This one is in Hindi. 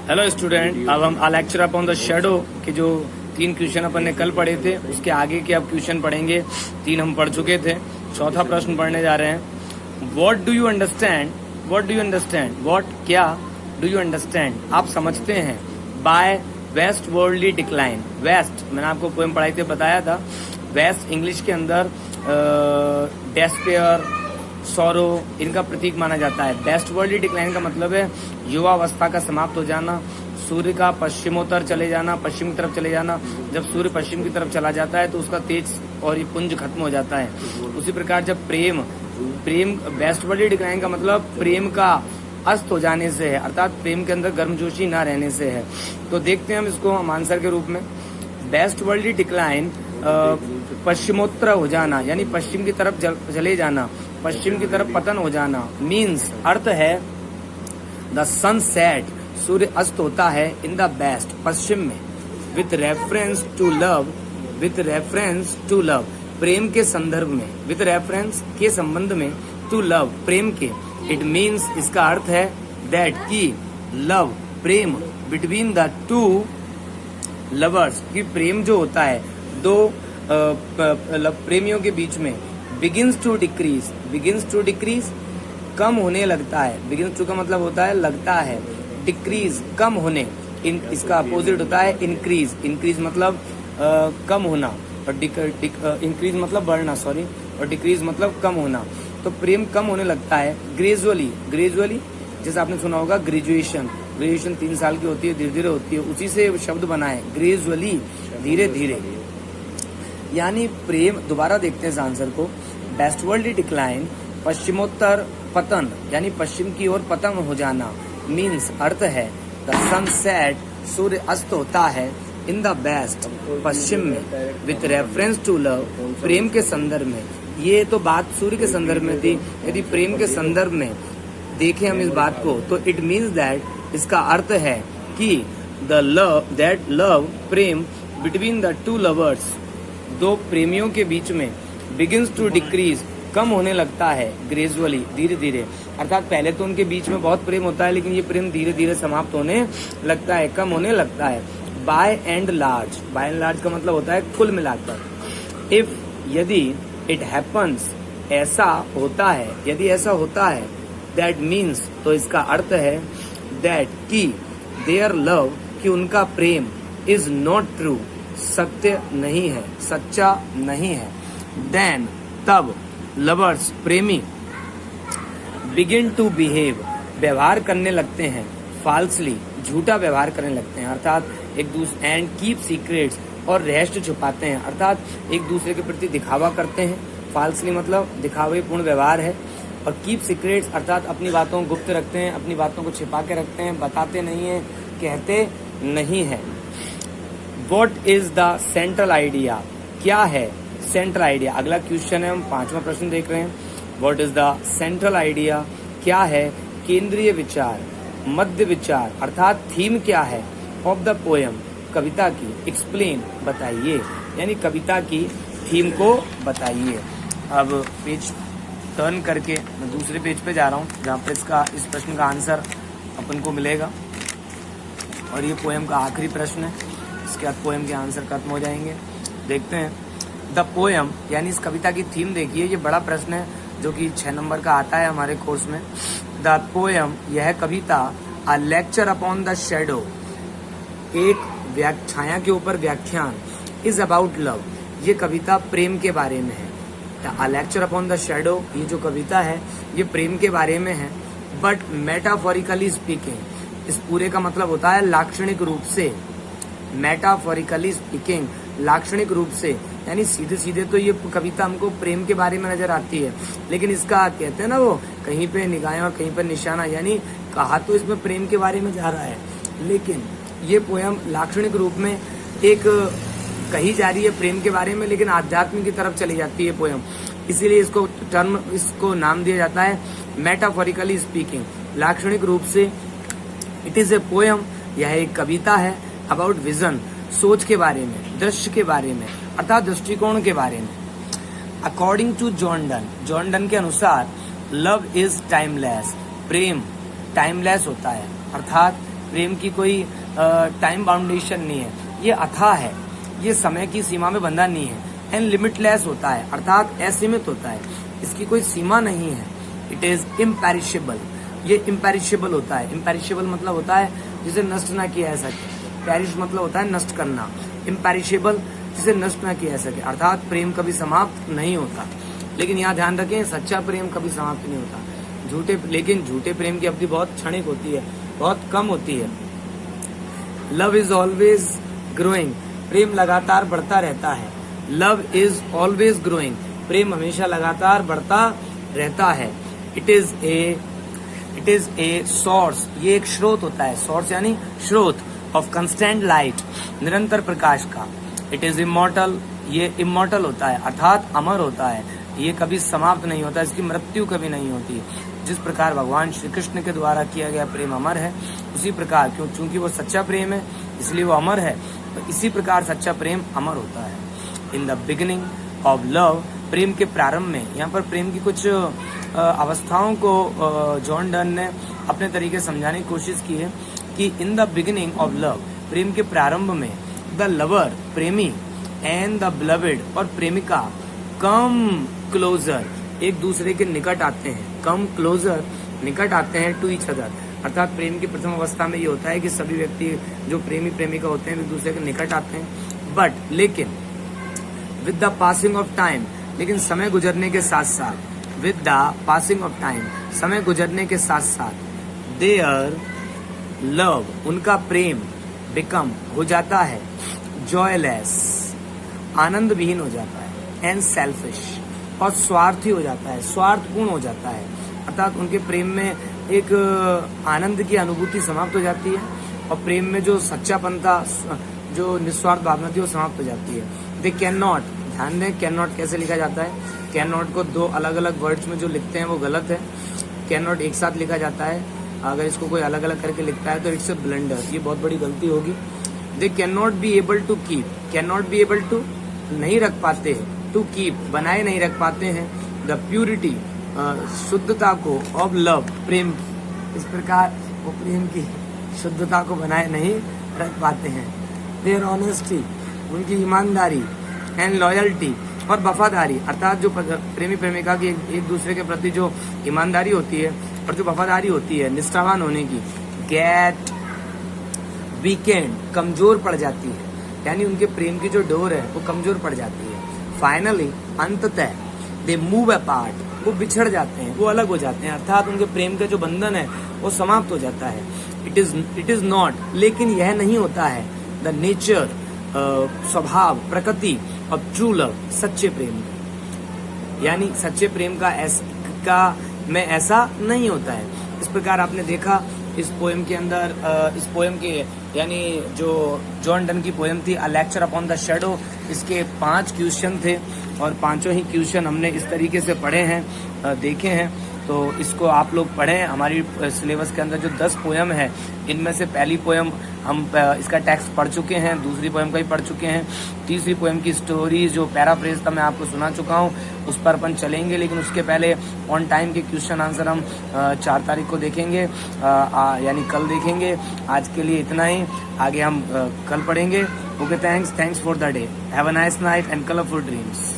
हेलो स्टूडेंट, अब हम लेक्चर अपॉन द शैडो के जो 3 क्वेश्चन अपन ने कल पढ़े थे उसके आगे के अब क्वेश्चन पढ़ेंगे। 3 हम पढ़ चुके थे, चौथा प्रश्न पढ़ने जा रहे हैं। What do you understand, what do you understand, what क्या डू यू अंडरस्टैंड आप समझते हैं by waste worldly decline. Waste मैंने आपको पोएम पढ़ाई थे, बताया था। वेस्ट इंग्लिश के अंदर डेस्पेयर, सौरो इनका प्रतीक माना जाता है। वेस्ट वर्ल्डली डिक्लाइन का मतलब है युवावस्था का समाप्त हो जाना, सूर्य का पश्चिमोत्तर चले जाना, पश्चिम की तरफ चले जाना। जब सूर्य पश्चिम की तरफ चला जाता है तो उसका तेज और ये पुंज खत्म हो जाता है। उसी प्रकार जब प्रेम वेस्ट वर्ल्डली डिक्लाइन का मतलब प्रेम का अस्त हो जाने से है, अर्थात प्रेम के अंदर गर्मजोशी ना रहने से है। तो देखते हैं हम इसको हम आंसर के रूप में। वेस्ट वर्ल्डली डिक्लाइन पश्चिमोत्तर हो जाना यानी पश्चिम की तरफ चले जाना, पश्चिम की तरफ पतन हो जाना। मीन्स अर्थ है द सन सेट, सूर्य अस्त होता है इन द वेस्ट, पश्चिम में। With reference to love, with reference to love प्रेम के संदर्भ में, विथ रेफरेंस के संबंध में, टू लव प्रेम के। इट मीन्स इसका अर्थ है दैट की love Prem between the two lovers, की प्रेम जो होता है दो प्रेमियों के बीच में, begins to decrease, begins to decrease कम होने लगता है। बिगिंस टू का मतलब होता है लगता है, डिक्रीज कम होने, इसका अपोजिट होता है इंक्रीज। इंक्रीज मतलब कम होना और इंक्रीज मतलब बढ़ना, सॉरी, और डिक्रीज मतलब कम होना। तो प्रेम कम होने लगता है ग्रेजुअली, ग्रेजुअली जैसे आपने सुना होगा ग्रेजुएशन, ग्रेजुएशन 3 साल की होती है, धीरे धीरे होती है, उसी से शब्द बना है ग्रेजुअली, धीरे धीरे। यानी प्रेम, दोबारा देखते हैं इस आंसर को। वेस्ट वर्ल्डली डिक्लाइन पश्चिमोत्तर पतन यानी पश्चिम की ओर पतन हो जाना। मीन्स अर्थ है द सनसेट, सूर्य अस्त होता है इन द वेस्ट, पश्चिम में। विथ रेफरेंस टू लव प्रेम के संदर्भ में। ये तो बात सूर्य के संदर्भ में थी, यदि प्रेम के संदर्भ में देखें हम इस बात को तो इट मीन्स दैट इसका अर्थ है कि the love, that love Prem between the two lovers, दो प्रेमियों के बीच में, बिगिंस टू डिक्रीज कम होने लगता है, ग्रेजुअली धीरे धीरे। अर्थात पहले तो उनके बीच में बहुत प्रेम होता है लेकिन ये प्रेम धीरे धीरे समाप्त होने लगता है, कम होने लगता है। By and large, by and large का मतलब होता है कुल मिलाकर। इफ यदि, इट हैपन्स ऐसा होता है, यदि ऐसा होता है, दैट मीन्स तो इसका अर्थ है दैट की देयर लव, कि उनका प्रेम, इज नॉट ट्रू सत्य नहीं है, सच्चा नहीं है। देन तब लवर्स प्रेमी बिगिन टू बिहेव व्यवहार करने लगते हैं, फाल्सली झूठा व्यवहार करने लगते हैं, अर्थात एक दूसरे, एंड कीप सीक्रेट्स और रहस्य छुपाते हैं, अर्थात एक दूसरे के प्रति दिखावा करते हैं। फाल्सली मतलब दिखावे पूर्ण व्यवहार है, और कीप सीक्रेट्स अर्थात अपनी बातों को गुप्त रखते हैं, अपनी बातों को छिपा के रखते हैं, बताते नहीं है, कहते नहीं है। What is the central idea? क्या है सेंट्रल आइडिया? अगला क्वेश्चन है, हम 5वां प्रश्न देख रहे हैं। What is the central idea? क्या है केंद्रीय विचार, मध्य विचार, अर्थात थीम क्या है ऑफ द पोएम, कविता की। एक्सप्लेन बताइए, यानी कविता की थीम को बताइए। अब पेज टर्न करके मैं दूसरे पेज पे जा रहा हूँ जहाँ पर इस प्रश्न का आंसर अपन को मिलेगा, और ये पोएम का आखिरी प्रश्न है। इसके बाद पोएम के आंसर खत्म हो जाएंगे। देखते हैं द पोएम, यानी इस कविता की थीम देखिए। ये बड़ा प्रश्न है जो कि 6 नंबर का आता है हमारे कोर्स में। द पोएम, यह कविता, a lecture upon the shadow, एक छाया के ऊपर व्याख्यान, इज अबाउट लव, ये कविता प्रेम के बारे में है। अ लेक्चर अपॉन द शैडो, ये जो कविता है ये प्रेम के बारे में है। बट मेटाफोरिकली स्पीकिंग, इस पूरे का मतलब होता है लाक्षणिक रूप से। मेटाफोरिकली स्पीकिंग, लाक्षणिक रूप से, यानी सीधे सीधे तो ये कविता हमको प्रेम के बारे में नजर आती है, लेकिन इसका कहते हैं ना वो कहीं पे निगाहें और कहीं पर निशाना, यानी कहा तो इसमें प्रेम के बारे में जा रहा है, लेकिन ये पोयम लाक्षणिक रूप में एक कही जा रही है प्रेम के बारे में, लेकिन आध्यात्म की तरफ चली जाती है पोयम। इसीलिए इसको नाम दिया जाता है मेटाफोरिकली स्पीकिंग, लाक्षणिक रूप से। इट इज ए पोयम, यह एक कविता है, अबाउट विजन, सोच के बारे में, दृश्य के बारे में, अर्थात दृष्टिकोण के बारे में। According to John Donne, John Donne के अनुसार लव इज टाइमलेस, प्रेम टाइमलेस होता है, अर्थात प्रेम की कोई टाइम बाउंडेशन नहीं है, ये अथाह है, ये समय की सीमा में बंधा नहीं है। एंड लिमिटलेस होता है, अर्थात असीमित होता है, इसकी कोई सीमा नहीं है। इट इज इम्पेरिशेबल, ये इम्पेरिशेबल होता है। इम्पेरिशेबल मतलब होता है जिसे नष्ट ना किया जा सके, पेरिश मतलब होता है नष्ट करना, इम्पेरिशेबल जिसे नष्ट ना किया जा सके, अर्थात प्रेम कभी समाप्त नहीं होता। लेकिन यहाँ ध्यान रखें, सच्चा प्रेम कभी समाप्त नहीं होता। लेकिन झूठे प्रेम की अवधि बहुत क्षणिक होती है, बहुत कम होती है। लव इज ऑलवेज ग्रोइंग, प्रेम लगातार बढ़ता रहता है। लव इज ऑलवेज ग्रोइंग, प्रेम हमेशा लगातार बढ़ता रहता है। इट इज ए सोर्स, ये एक स्रोत होता है, सोर्स यानी स्रोत, ऑफ कंस्टेंट लाइट, निरंतर प्रकाश का। इट इज इमॉर्टल, ये इमॉर्टल होता है, अर्थात अमर होता है, ये कभी समाप्त नहीं होता, इसकी मृत्यु कभी नहीं होती। जिस प्रकार भगवान श्री कृष्ण के द्वारा किया गया प्रेम अमर है, उसी प्रकार चूंकि वो सच्चा प्रेम है इसलिए वो अमर है, तो इसी प्रकार सच्चा प्रेम अमर होता है। In the beginning of love, प्रेम के प्रारंभ में, यहाँ पर प्रेम की कुछ अवस्थाओं को जॉन डन ने अपने तरीके से समझाने की कोशिश की है कि in the beginning of love, प्रेम के प्रारंभ में, द लवर, प्रेमी, एंड द बिलवेड, और प्रेमिका, कम क्लोजर, एक दूसरे के निकट आते हैं, कम क्लोजर, निकट आते हैं टू ईच अदर, अर्थात प्रेम की प्रथम अवस्था में ये होता है कि सभी व्यक्ति जो प्रेमी प्रेमिका होते हैं एक दूसरे के निकट आते हैं। बट लेकिन with the passing of time, लेकिन समय गुजरने के साथ साथ, with the passing of time, समय गुजरने के साथ साथ, देयर लव, उनका प्रेम, बिकम, हो जाता है, जॉयलेस, आनंद विहीन हो जाता है, एंड सेल्फिश, और स्वार्थी हो जाता है, स्वार्थपूर्ण हो जाता है, अर्थात उनके प्रेम में एक आनंद की अनुभूति समाप्त हो जाती है, और प्रेम में जो सच्चापन था, जो निस्वार्थ भावना थी, वो समाप्त हो जाती है। दे कैन नॉट, ध्यान दें कैन नॉट कैसे लिखा जाता है। कैन नॉट को दो अलग अलग वर्ड्स में जो लिखते हैं वो गलत है, कैन नॉट एक साथ लिखा जाता है, अगर इसको कोई अलग अलग करके लिखता है तो इट्स अ ब्लंडर, ये बहुत बड़ी गलती होगी। They can not be able to keep, can not be able to, नहीं रख पाते हैं, टू कीप, बनाए नहीं रख पाते हैं, द प्यूरिटी, शुद्धता को, ऑफ लव, प्रेम की, इस प्रकार वो प्रेम की शुद्धता को बनाए नहीं रख पाते हैं। देयर ऑनेस्टी, उनकी ईमानदारी, एंड लॉयल्टी, और वफादारी, अर्थात जो प्रेमी प्रेमिका की एक दूसरे के प्रति जो ईमानदारी होती है और जो वफादारी होती है निष्ठावान होने की, गेट वीकेंड, कमजोर पड़ जाती है, यानी उनके प्रेम की जो डोर है वो कमजोर पड़ जाती है। फाइनली, अंततः, दे मूव अपार्ट, वो बिछड़ जाते हैं, वो अलग हो जाते हैं, अर्थात उनके प्रेम का जो बंधन है वो समाप्त हो जाता है। इट इज नॉट, लेकिन यह नहीं होता है, द नेचर, स्वभाव, प्रकृति ऑफ ट्रू लव, सच्चे प्रेम, यानी सच्चे प्रेम का में ऐसा नहीं होता है। इस प्रकार आपने देखा इस पोएम के अंदर, इस पोएम के यानी जो जॉन डन की पोएम थी अ लेक्चर अपॉन द शैडो, इसके 5 क्वेश्चन थे और पांचों ही क्वेश्चन हमने इस तरीके से पढ़े हैं, देखे हैं। तो इसको आप लोग पढ़ें। हमारी सिलेबस के अंदर जो 10 पोएम है, इनमें से पहली पोएम हम इसका टेक्स्ट पढ़ चुके हैं, दूसरी पोएम का ही पढ़ चुके हैं, तीसरी पोएम की स्टोरी जो पैराफ्रेज था मैं आपको सुना चुका हूँ, उस पर अपन चलेंगे। लेकिन उसके पहले ऑन टाइम के क्वेश्चन आंसर हम 4 तारीख को देखेंगे, यानी कल देखेंगे। आज के लिए इतना ही, आगे हम कल पढ़ेंगे। Okay, thanks for the day, have a nice night and colourful dreams.